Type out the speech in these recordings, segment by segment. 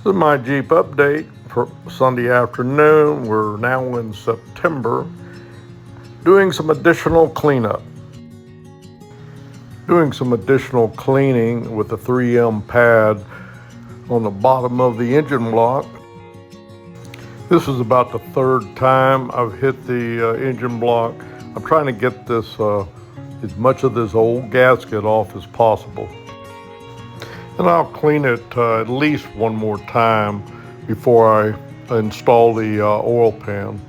This is my Jeep update for Sunday afternoon. We're now in September, doing some additional cleanup. Doing some additional cleaning with the 3M pad on the bottom of the engine block. This is about the third time I've hit the engine block. I'm trying to get this as much of this old gasket off as possible. And I'll clean it at least one more time before I install the oil pan.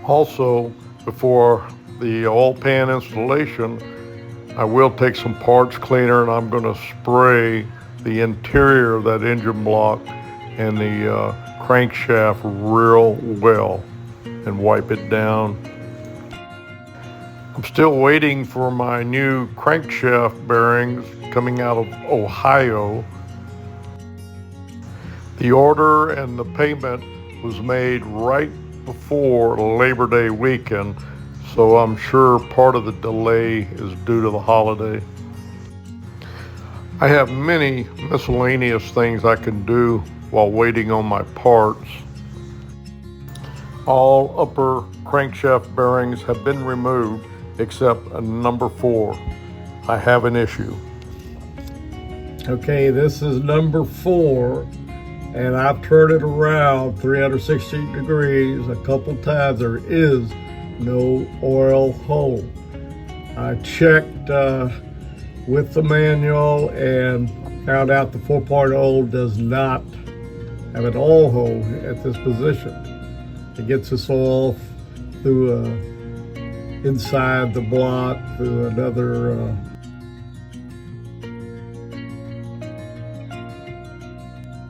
Also, before the oil pan installation, I will take some parts cleaner and I'm going to spray the interior of that engine block and the crankshaft real well and wipe it down. I'm still waiting for my new crankshaft bearings coming out of Ohio. The order and the payment was made right before Labor Day weekend, so I'm sure part of the delay is due to the holiday. I have many miscellaneous things I can do while waiting on my parts. All upper crankshaft bearings have been removed except number 4. I have an issue. Okay, this is number 4, and I've turned it around 360 degrees a couple times. There is no oil hole. I checked with the manual and found out the 4.0 does not have an oil hole at this position. It gets this oil through inside the block through another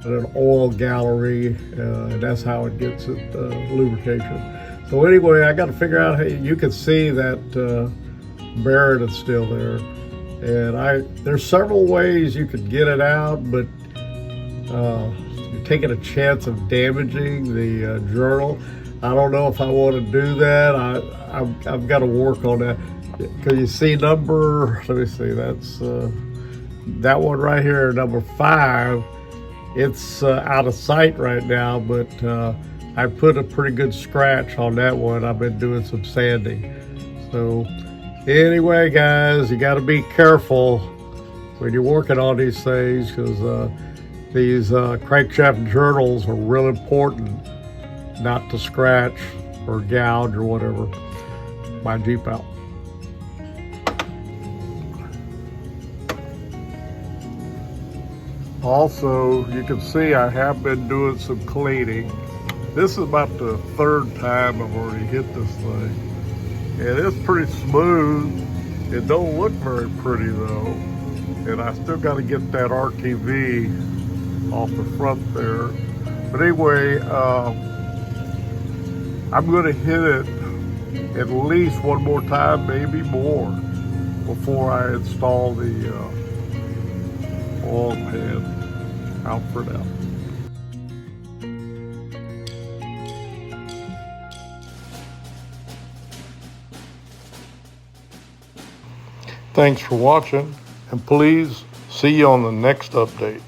an oil gallery, and that's how it gets it lubrication. So anyway, I got to figure out how you can see that bearing is still there, and there's several ways you could get it out, but you're taking a chance of damaging the journal. I don't know if I want to do that. I've got to work on that, because you see let me see, that's that one right here, number 5. It's out of sight right now, but I put a pretty good scratch on that one. I've been doing some sanding. So anyway, guys, you got to be careful when you're working on these things, because these crankshaft journals are real important not to scratch or gouge or whatever my Jeep out. Also, you can see I have been doing some cleaning. This is about the 3rd time I've already hit this thing. And it's pretty smooth. It don't look very pretty though. And I still got to get that RTV off the front there. But anyway, I'm going to hit it at least one more time, maybe more, before I install the oil pan. Out for now. Thanks for watching, and please see you on the next update.